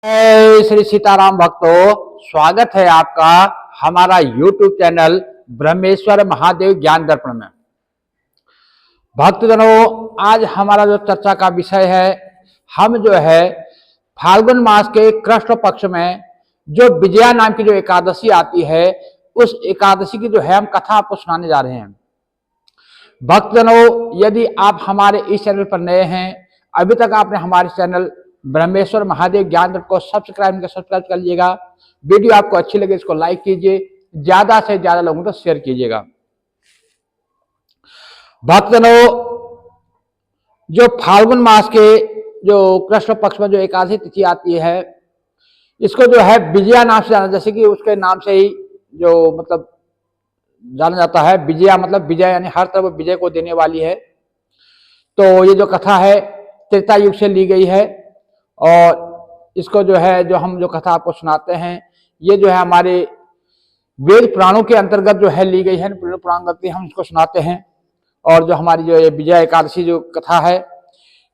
जय श्री सीताराम भक्तों, स्वागत है आपका हमारा YouTube चैनल ब्रह्मेश्वर महादेव ज्ञान दर्पण में। भक्तजनों, आज हमारा जो चर्चा का विषय है, हम जो है फाल्गुन मास के कृष्ण पक्ष में जो विजया नाम की जो एकादशी आती है, उस एकादशी की जो है हम कथा आपको सुनाने जा रहे हैं। भक्तजनों, यदि आप हमारे इस चैनल पर नए हैं, अभी तक आपने हमारे चैनल ब्रह्मेश्वर महादेव ज्ञान को सब्सक्राइब कर लीजिएगा। वीडियो आपको अच्छी लगे इसको लाइक कीजिए, ज्यादा से ज्यादा लोगों को शेयर कीजिएगा। भक्तजनों, जो फाल्गुन मास के जो कृष्ण पक्ष में जो एकादशी तिथि आती है, इसको जो है विजया नाम से जाना, जैसे कि उसके नाम से ही जो मतलब जाना जाता है। विजया मतलब विजय, यानी हर तरफ विजय को देने वाली है। तो ये जो कथा है त्रेता युग से ली गई है, और इसको जो है जो हम जो कथा आपको सुनाते हैं, ये जो है हमारे वेद पुराणों के अंतर्गत जो है ली गई है। पुराण हम इसको सुनाते हैं। और जो हमारी जो ये विजया एकादशी जो कथा है,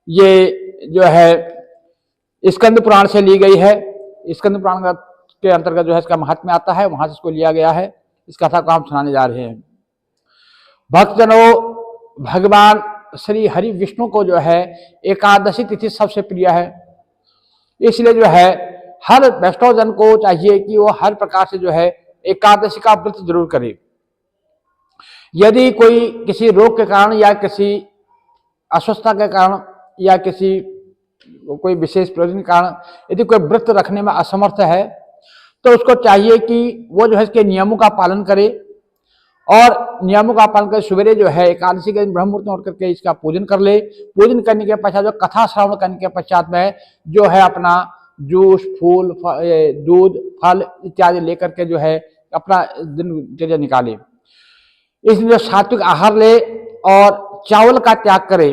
ये जो है स्कंद पुराण से ली गई है। स्कंद पुराण के अंतर्गत जो है इसका महात्म्य आता है, वहां से इसको लिया गया है। इस कथा को हम सुनाने जा रहे हैं। भक्तजनों, भगवान श्री हरि विष्णु को जो है एकादशी तिथि सबसे प्रिय है। इसलिए जो है हर वैष्णव जन को चाहिए कि वो हर प्रकार से जो है एकादशी का व्रत जरूर करे। यदि कोई किसी रोग के कारण या किसी अस्वस्थता के कारण या किसी कोई विशेष प्रयोजन के कारण यदि कोई व्रत रखने में असमर्थ है, तो उसको चाहिए कि वो जो है इसके नियमों का पालन करे। और नियमों का पालन कर सवेरे जो है एकादशी के दिन ब्रह्म मुहूर्त में उठ करके इसका पूजन कर ले। पूजन करने के पश्चात जो कथा श्रवण करने के पश्चात में जो है अपना जूस, फूल, दूध, फल इत्यादि लेकर के जो है अपना दिनचर्या निकाले। इसलिए जो सात्विक आहार ले और चावल का त्याग करे,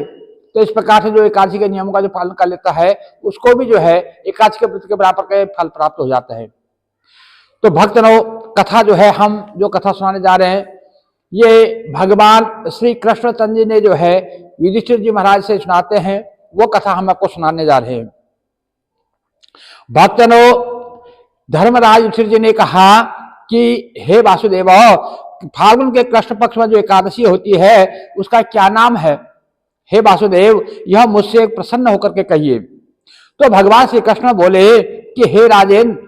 तो इस प्रकार से जो एकादशी के नियमों का जो पालन कर लेता है, उसको भी जो है एकादशी के व्रत के बराबर के फल प्राप्त हो जाता है। तो भक्तजनों, कथा जो है हम जो कथा सुनाने जा रहे हैं, ये भगवान श्री कृष्णचंद्र जी ने जो है युधिष्ठिर जी महाराज से सुनाते हैं। वो कथा हम आपको सुनाने जा रहे हैं। भक्तजनों, धर्मराज युधिष्ठिर जी ने कहा कि हे वासुदेव, फाल्गुन के कृष्ण पक्ष में जो एकादशी होती है उसका क्या नाम है? हे वासुदेव, यह मुझसे प्रसन्न होकर के कहिए। तो भगवान श्री कृष्ण बोले कि हे राजेन,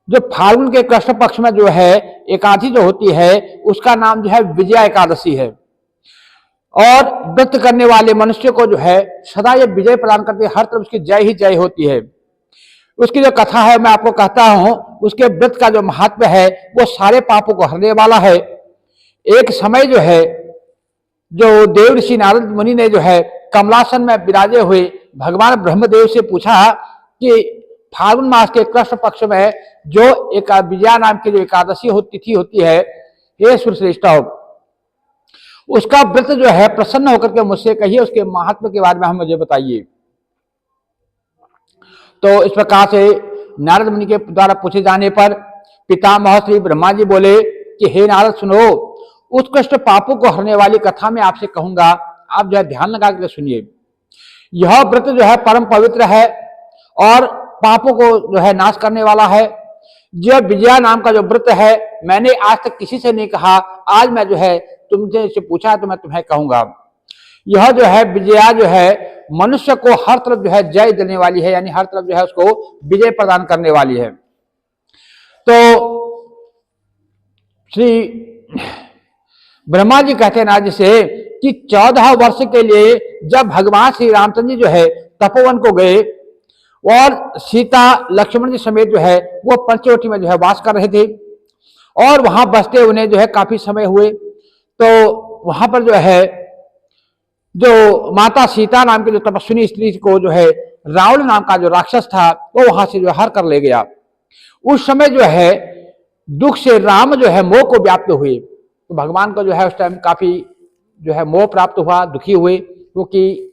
जो फाल्गुन के कृष्ण पक्ष में जो है एकादशी जो होती है, उसका नाम जो है विजया एकादशी है। और व्रत करने वाले मनुष्य को जो है सदा ये विजय प्रदान करती है, हर तरफ उसकी जय ही जय होती है। उसकी जो कथा है मैं आपको कहता हूं, उसके व्रत का जो महात्म्य है वो सारे पापों को हरने वाला है। एक समय जो है जो देव ऋषि नारद मुनि ने जो है कमलासन में विराजे हुए भगवान ब्रह्मदेव से पूछा कि फाल्गुन मास के कृष्ण पक्ष में जो एक विजया नाम की जो एकादशी तिथि होती है, हे सुरश्रेष्ठ, उसका व्रत जो है प्रसन्न होकर के मुझसे कहिए, उसके महात्म्य के बारे में हम मुझे बताइए। तो इस प्रकार से नारद मुनि के द्वारा पूछे जाने पर पितामह श्री ब्रह्मा जी बोले कि हे नारद, सुनो, उत्कृष्ट पापों को हरने वाली कथा मैं आपसे कहूंगा, आप जो है ध्यान लगा कर सुनिए। यह व्रत जो है परम पवित्र है और पापों को जो है नाश करने वाला है। जो विजया नाम का जो व्रत है, मैंने आज तक किसी से नहीं कहा, आज मैं जो है तुमसे इसे पूछा तो मैं तुम्हें कहूंगा। यह जो है विजया जो है मनुष्य को हर तरफ जो है जय देने वाली है, यानी हर तरफ जो है उसको विजय प्रदान करने वाली है। तो श्री ब्रह्मा जी कहते हैं ना जिसे कि 14 वर्ष के लिए जब भगवान श्री रामचंद्र जी जो है तपोवन को गए और सीता लक्ष्मण जी समेत जो है वो पंचवटी में जो है वास कर रहे थे, और वहां बसते उन्हें जो है काफी समय हुए। तो वहां पर जो है जो माता सीता नाम की जो तपस्विनी स्त्री को जो है रावण नाम का जो राक्षस था वो वहां से जो हर कर ले गया। उस समय जो है दुख से राम जो है मोह को व्याप्त हुए। तो भगवान को जो है उस टाइम काफी जो है मोह प्राप्त हुआ, दुखी हुए, क्योंकि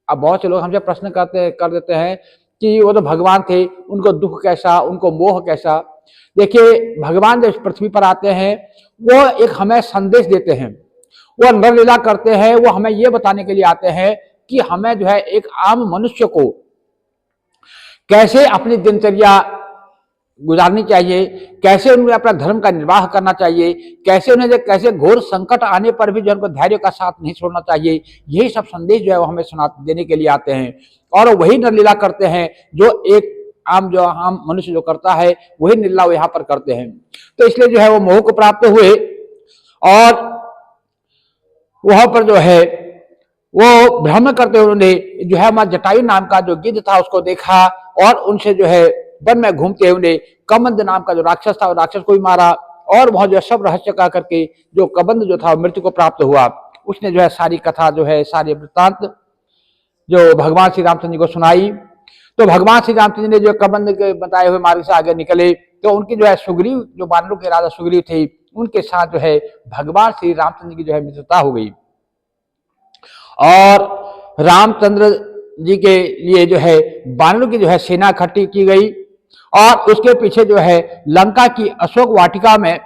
अब बहुत से लोग हमसे प्रश्न कर देते हैं कि वो तो भगवान थे, उनको दुख कैसा, उनको मोह कैसा। देखिए, भगवान जब पृथ्वी पर आते हैं वो एक हमें संदेश देते हैं, वो नरलीला करते हैं, वो हमें ये बताने के लिए आते हैं कि हमें जो है एक आम मनुष्य को कैसे अपनी दिनचर्या गुजारनी चाहिए, कैसे उन्हें अपना धर्म का निर्वाह करना चाहिए, कैसे उन्हें कैसे घोर संकट आने पर भी जो उनको धैर्य का साथ नहीं छोड़ना चाहिए, यही सब संदेश जो है वो हमें सुना देने के लिए आते हैं। और वही नरलीला करते हैं जो एक जो आम मनुष्य जो करता है, वही लीला वो यहाँ पर करते हैं। तो इसलिए जो है वो मोह को प्राप्त हुए और वहां पर जो है वो भ्रमण करते हुए उन्होंने जो है हमारा जटायु नाम का जो गिद्ध था उसको देखा और उनसे जो है वन में घूमते हुए कबंध नाम का जो राक्षस था, वो राक्षस को भी मारा और वहां जो सब रहस्य कह करके जो कबंध जो था मृत्यु को प्राप्त हुआ। उसने जो है सारी कथा जो है सारी वृत्तांत जो भगवान श्री रामचंद्र जी को सुनाई। तो भगवान श्री रामचंद्र ने जो कबंध के बताए हुए मार्ग से आगे निकले तो उनकी जो है सुग्रीव, जो वानरों के राजा सुग्रीव थे, उनके साथ जो है भगवान श्री रामचंद्र की जो है मित्रता हो गई और रामचंद्र जी के लिए जो है वानरों की जो है सेना इकट्ठी की गई और उसके पीछे जो है लंका की अशोक वाटिका में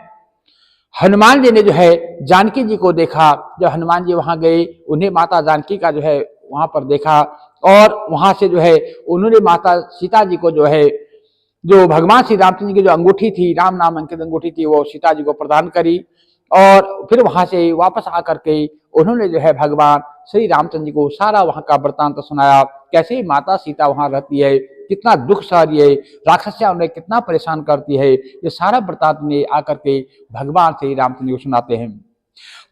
हनुमान जी ने जो है जानकी जी को देखा। जब हनुमान जी वहां गए, उन्हें माता जानकी का जो है वहां पर देखा और वहां से जो है उन्होंने माता सीता जी को जो है जो भगवान श्री रामचंद्र की जो अंगूठी थी, राम नाम अंकित अंगूठी थी, वो सीता जी को प्रदान करी और फिर वहां से वापस आकर के उन्होंने जो है भगवान श्री रामचंद्र जी को सारा वहां का वृत्तांत सुनाया, कैसे माता सीता वहां रहती है, कितना दुख सह रही है, राक्षसियां उन्हें कितना परेशान करती है, ये सारा वृत्तांत में आकर के भगवान श्री रामचंद्र जी को सुनाते हैं।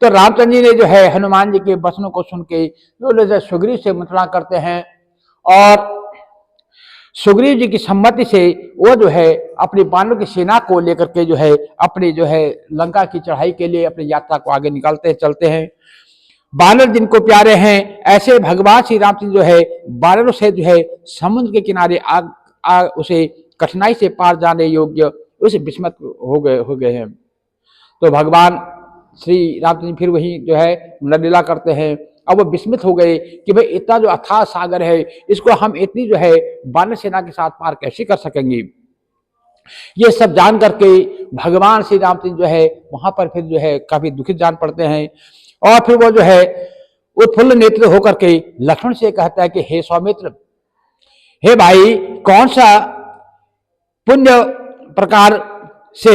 तो रामचंद्र जी ने जो है हनुमान जी के वचनों को सुन के जो सुग्रीव से मंत्रणा करते हैं और सुग्रीव जी की सम्मति से वो जो है अपनी वानरों की सेना को लेकर के जो है अपनी जो है लंका की चढ़ाई के लिए अपनी यात्रा को आगे निकालते चलते हैं। वानर जिनको प्यारे हैं, ऐसे भगवान श्री रामचंद्र जो है वानरों से जो है समुद्र के किनारे उसे कठिनाई से पार जाने योग्य उसे विस्मत हो गए हैं। तो भगवान श्री रामचंद्र फिर वही जो है नरलीला करते हैं। अब वो विस्मित हो गए कि भाई इतना जो अथाह सागर है, इसको हम इतनी जो है वानर सेना के साथ पार कैसे कर सकेंगे। ये सब जान करके भगवान श्री रामचंद्र जो है वहां पर फिर जो है काफी दुखित जान पड़ते हैं और फिर वो जो है उत्फुल्ल नेत्र होकर के लक्ष्मण से कहता है कि हे सौमित्र, हे भाई, कौन सा पुण्य प्रकार से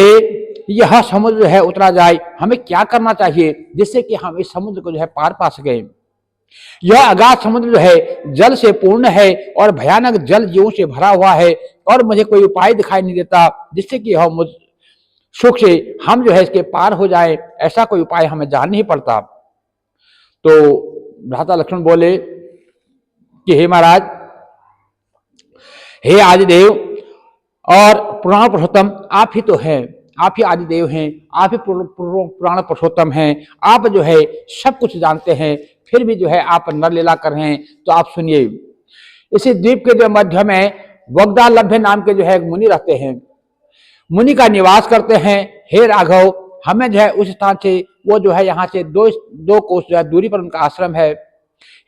यह समुद्र जो है उतरा जाए, हमें क्या करना चाहिए जिससे कि हम इस समुद्र को जो है पार पा सके। यह अगाध समुद्र जो है जल से पूर्ण है और भयानक जल जीवों से भरा हुआ है और मुझे कोई उपाय दिखाई नहीं देता जिससे कि हम सुख से हम जो है इसके पार हो जाए, ऐसा कोई उपाय हमें जान नहीं पड़ता। तो भ्राता लक्ष्मण बोले कि हे महाराज, हे आदिदेव और पुराण पुरुषोत्तम, आप ही तो हैं, आप ही आदिदेव हैं, आप ही पुराण पुरुषोत्तम हैं, आप जो है सब कुछ जानते हैं, फिर भी जो है आप नरलीला कर रहे हैं। तो आप सुनिए, इसी द्वीप के जो मध्य में वग्दालभ्य नाम के जो है मुनि रहते हैं, मुनि का निवास करते हैं। हे राघव, हमें जो है उस स्थान से वो जो है यहाँ से दो कोस जो है दूरी पर उनका आश्रम है।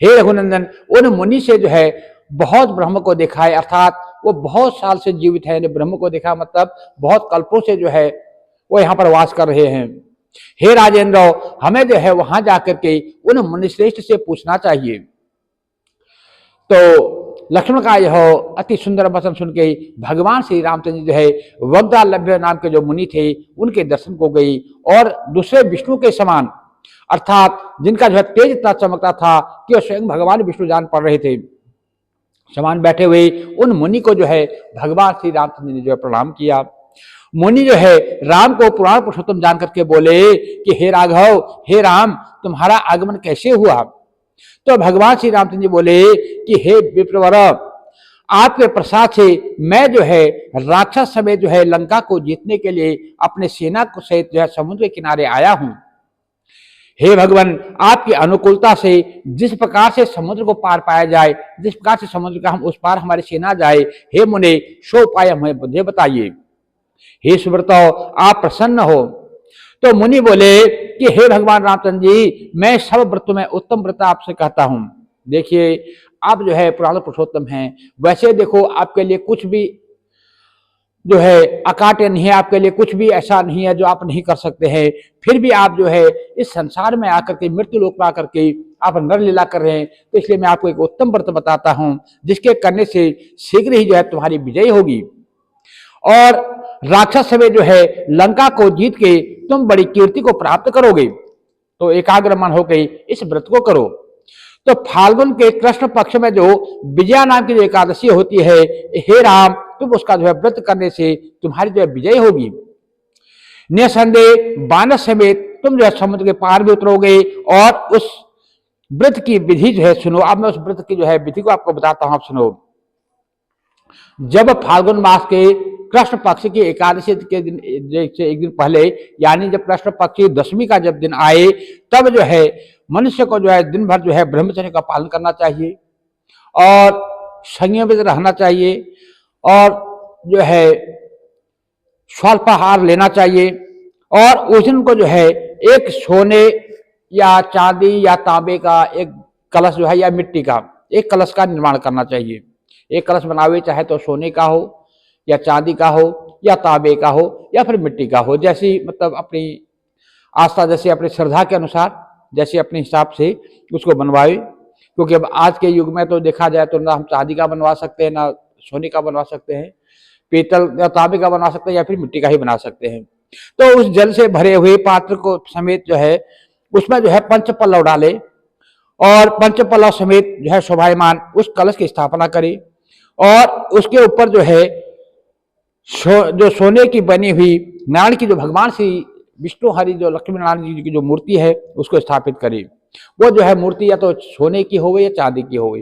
हे रघुनंदन, उन मुनि से जो है बहुत ब्रह्म को देखा है, अर्थात वो बहुत साल से जीवित है। ब्रह्म को देखा मतलब बहुत कल्पों से जो है वो यहाँ पर वास कर रहे हैं। हे राजेंद्र, हमें जो है वहां जाकर के उन मुनिश्रेष्ठ से पूछना चाहिए। तो लक्ष्मण का यह अति सुंदर वचन सुन के भगवान श्री रामचंद्र जो है वग्दालभ्य नाम के जो मुनि थे उनके दर्शन को गई और दूसरे विष्णु के समान, अर्थात जिनका जो है तेज इतना चमकता था कि स्वयं भगवान विष्णु जान पड़ रहे थे, समान बैठे हुए उन मुनि को जो है भगवान श्री रामचंद्र ने जो है प्रणाम किया। मुनि जो है राम को पुराण पुरुषोत्तम जान करके बोले कि हे राघव, हे राम, तुम्हारा आगमन कैसे हुआ। तो भगवान श्री रामचंद्र जी बोले कि हे विप्रवर, आपके प्रसाद से मैं जो है राक्षस समेत जो है लंका को जीतने के लिए अपने सेना को सहित जो है समुद्र के किनारे आया हूं। हे भगवान, आपकी अनुकूलता से जिस प्रकार से समुद्र को पार पाया जाए, जिस प्रकार से समुद्र का हम उस पार हमारी सेना जाए, हे मुने, सो उपाय हमें मुझे बताइए। हे सुब्रतो, आप प्रसन्न हो। तो मुनि बोले कि हे भगवान रामचंद्र जी, मैं सब व्रतों में उत्तम व्रत आपसे कहता हूं। देखिए, आप जो है पुराण पुरुषोत्तम हैं, वैसे देखो आपके लिए कुछ भी जो है अकाट्य नहीं है, आपके लिए कुछ भी ऐसा नहीं है जो आप नहीं कर सकते हैं। फिर भी आप जो है इस संसार में आकर के, मृत्यु लोक में आकर के आप नरलीला कर रहे हैं, तो इसलिए मैं आपको एक उत्तम व्रत बताता हूं जिसके करने से शीघ्र ही जो है तुम्हारी विजय होगी और राक्षस समेत जो है लंका को जीत के तुम बड़ी कीर्ति को प्राप्त करोगे। तो एकाग्र मन होकर इस व्रत को करो। तो फाल्गुन के कृष्ण पक्ष में जो विजया नाम की जो एकादशी होती है, हे राम, तुम उसका जो है व्रत करने से तुम्हारी जो है विजय होगी। निसंदेह बानर समेत तुम जो है समुद्र के पार भी उतरोगे और उस व्रत की विधि जो है सुनो। अब मैं उस व्रत की जो है विधि को आपको बताता हूं, आप सुनो। जब फाल्गुन मास के कृष्ण पक्ष की एकादशी के दिन से एक दिन पहले, यानी जब कृष्ण पक्ष की दशमी का जब दिन आए, तब जो है मनुष्य को जो है दिन भर जो है ब्रह्मचर्य का पालन करना चाहिए और संयमित रहना चाहिए और जो है स्वल्पाहार लेना चाहिए। और उस दिन को जो है एक सोने या चांदी या तांबे का एक कलश जो है या मिट्टी का एक कलश का निर्माण करना चाहिए। एक कलश बनावे, चाहे तो सोने का हो या चांदी का हो या तांबे का हो या फिर मिट्टी का हो, जैसी मतलब अपनी आस्था, जैसे अपनी श्रद्धा के अनुसार, जैसे अपने हिसाब से उसको बनवाए। क्योंकि अब आज के युग में तो देखा जाए तो ना हम चांदी का बनवा सकते हैं, ना सोने का बनवा सकते हैं, पीतल या तांबे का बना सकते हैं या फिर मिट्टी का ही बना सकते हैं। तो उस जल से भरे हुए पात्र को समेत जो है उसमें जो है पंचपल्लव डाले और पंचपल्लव समेत जो है शोभायमान उस कलश की स्थापना करे और उसके ऊपर जो है जो सोने की बनी हुई नारायण की जो भगवान श्री विष्णु हरि जो लक्ष्मी नारायण जी की जो मूर्ति है उसको स्थापित करे। वो जो है मूर्ति या तो सोने की हो या चांदी की हो।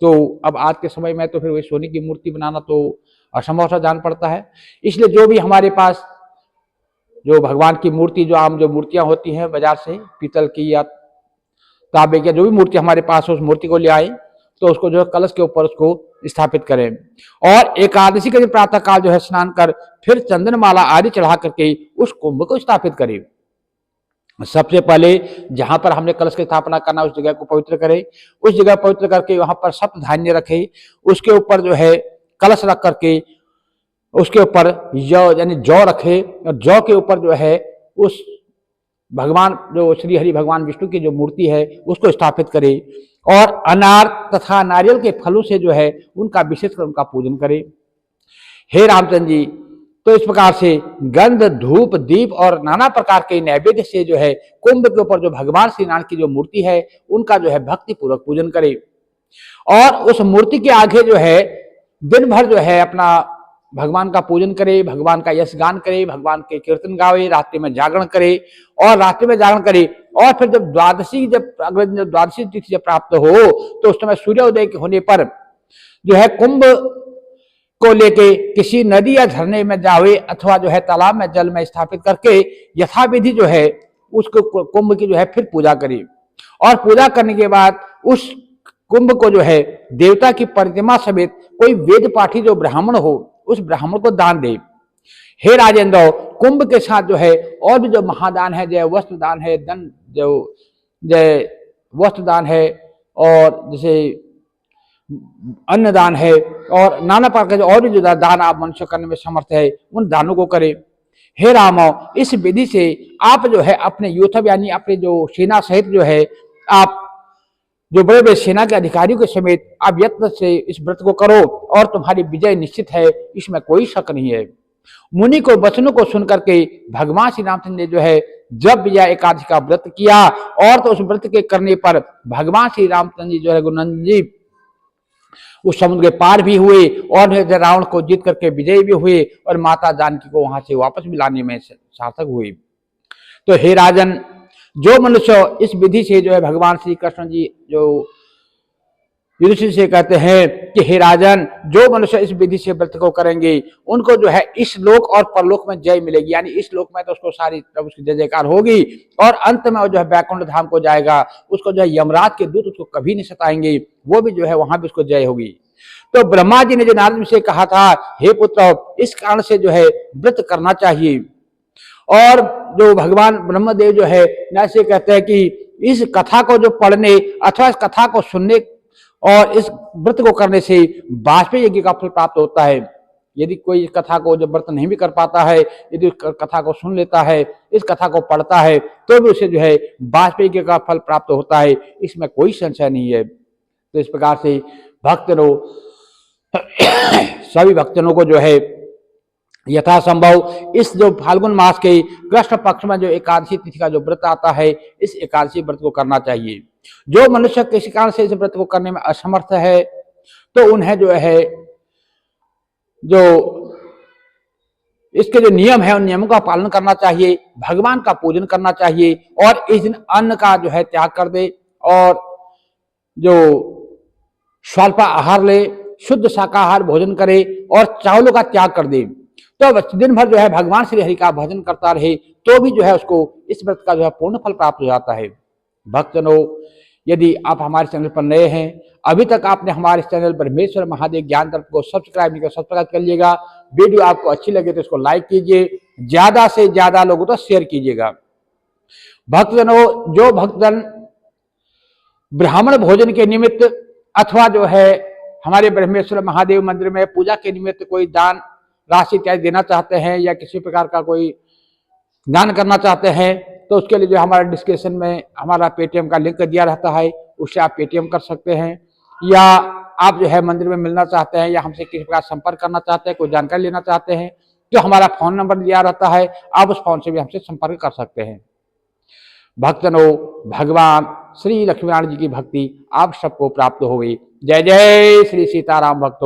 तो अब आज के समय में तो फिर वही सोने की मूर्ति बनाना तो असंभव सा जान पड़ता है। इसलिए जो भी हमारे पास जो भगवान की मूर्ति, जो आम जो मूर्तियां होती हैं बाजार से, पीतल की या तांबे की, जो भी मूर्ति हमारे पास हो उस मूर्ति को ले आए तो उसको जो है कलश के ऊपर उसको स्थापित करें और एकादशी के दिन प्रातः काल जो है स्नान कर फिर चंदनमाला आदि चढ़ा करके उस कुंभ को स्थापित करें। सबसे पहले जहां पर हमने कलश की स्थापना करना उस जगह को पवित्र करें, उस जगह पवित्र करके वहां पर सप्त धान्य रखे, उसके ऊपर जो है कलश रख करके उसके ऊपर जौ यानी जौ रखे और जौ के ऊपर जो है उस भगवान जो श्री हरि भगवान विष्णु की जो मूर्ति है उसको स्थापित करे और अनार तथा नारियल के फलों से जो है उनका विशेषकर उनका पूजन करे। हे रामचंद्र जी, तो इस प्रकार से गंध, धूप, दीप और नाना प्रकार के नैवेद्य से जो है कुंभ के ऊपर जो भगवान श्री नारायण की जो मूर्ति है उनका जो है भक्ति पूर्वक पूजन करे और उस मूर्ति के आगे जो है दिन भर जो है अपना भगवान का पूजन करे, भगवान का यश गान करे, भगवान के कीर्तन गावे, रात्रि में जागरण करे और रात्रि में जागरण करे और फिर जब अगले दिन जब द्वादशी तिथि जब प्राप्त हो तो उस समय सूर्योदय के होने पर जो है कुंभ को लेके किसी नदी या झरने में जावे अथवा जो है तालाब में जल में स्थापित करके यथाविधि जो है उसको कुंभ की जो है फिर पूजा करे और पूजा करने के बाद उस कुंभ को जो है देवता की प्रतिमा समेत कोई वेद पाठी जो ब्राह्मण हो उस ब्राह्मण को दान दे। हे राजेंद्र, कुंभ के साथ जो है और भी जो महादान है, जय वस्त्र दान है, धन जो जय वस्त्र दान है और जैसे अन्नदान है और नाना प्रकार के और भी जो दान आप मनुष्य करने में समर्थ है उन दानों को करें। हे राम, इस विधि से आप जो है अपने यूथब यानी अपने जो सेना सहित जो है आप जो बड़े बड़े सेना के अधिकारियों के समेत आप यत्न से इस व्रत को करो और तुम्हारी विजय निश्चित है, इसमें कोई शक नहीं है। मुनि को वचनों को सुनकर के भगवान श्री रामचंद्र ने जो है जब विजया एकादशी का व्रत किया और तो उस व्रत के करने पर भगवान श्री रामचंद्र जी जो है गुरुनंदन जी उस समुद्र के पार भी हुए और रावण को जीत करके विजय भी हुए और माता जानकी को वहां से वापस भी लाने में सार्थक हुई। तो हे राजन, जो मनुष्य इस विधि से जो है भगवान श्री कृष्ण जी जो युधिष्ठिर से कहते हैं कि हे राजन, जो मनुष्य इस विधि से व्रत को करेंगे उनको जो है इस लोक और परलोक में जय मिलेगी, यानी इस लोक में तो उसको सारी उसकी जय जयकार होगी और अंत में वो जो है बैकुंठ धाम को जाएगा, उसको जो है यमराज के दूत उसको कभी नहीं सताएंगे, वो भी जो है वहां भी उसको जय होगी। तो ब्रह्मा जी ने जो नारद से कहा था, हे पुत्र, इस कारण से जो है व्रत करना चाहिए और जो भगवान ब्रह्मदेव जो है ऐसे कहते हैं कि इस कथा को जो पढ़ने अथवा इस कथा को सुनने और इस व्रत को करने से वाजपेयी यज्ञ का फल प्राप्त होता है। यदि कोई इस कथा को जब व्रत नहीं भी कर पाता है, यदि कथा को सुन लेता है, इस कथा को पढ़ता है, तो भी उसे जो है वाजपेयी का फल प्राप्त होता है, इसमें कोई संशय नहीं है। तो इस प्रकार से भक्तों सभी भक्तों को जो है यथासंभव इस जो फाल्गुन मास के कृष्ण पक्ष में जो एकादशी तिथि का जो व्रत आता है, इस एकादशी व्रत को करना चाहिए। जो मनुष्य किसी कारण से इस व्रत को करने में असमर्थ है, तो उन्हें जो है जो इसके जो नियम है, उन नियमों का पालन करना चाहिए, भगवान का पूजन करना चाहिए और इस दिन अन्न का जो है त्याग कर दे और जो स्वल्प आहार ले, शुद्ध शाकाहार भोजन करे और चावलों का त्याग कर दे। तो दिन भर जो है भगवान श्री हरि का भजन करता रहे, तो भी जो है उसको इस व्रत का जो है पूर्ण फल प्राप्त हो जाता है। भक्तजनों, यदि आप हमारे चैनल पर नए हैं, अभी तक आपने हमारे चैनल ब्रह्मेश्वर महादेव ज्ञान दर्पण को सब्सक्राइब नहीं किया, सब्सक्राइब कर लीजिएगा। वीडियो आपको अच्छी लगे तो इसको लाइक कीजिए, ज्यादा से ज्यादा लोगों तो शेयर कीजिएगा। भक्तजनों, जो भक्तजन ब्राह्मण भोजन के निमित्त अथवा जो है हमारे ब्रह्मेश्वर महादेव मंदिर में पूजा के निमित्त कोई दान राशि इत्यादि देना चाहते हैं या किसी प्रकार का कोई दान करना चाहते हैं, तो उसके लिए जो हमारा डिस्क्रिप्शन में हमारा पेटीएम का लिंक दिया रहता है, उससे आप पेटीएम कर सकते हैं। या आप जो है मंदिर में मिलना चाहते हैं या हमसे किसी प्रकार संपर्क करना चाहते हैं, कोई जानकारी लेना चाहते हैं, तो हमारा फोन नंबर दिया रहता है, आप उस फोन से भी हमसे संपर्क कर सकते हैं। भक्तजनों, भगवान श्री लक्ष्मीनारायण जी की भक्ति आप सबको प्राप्त होगी। जय जय श्री सीताराम भक्तों।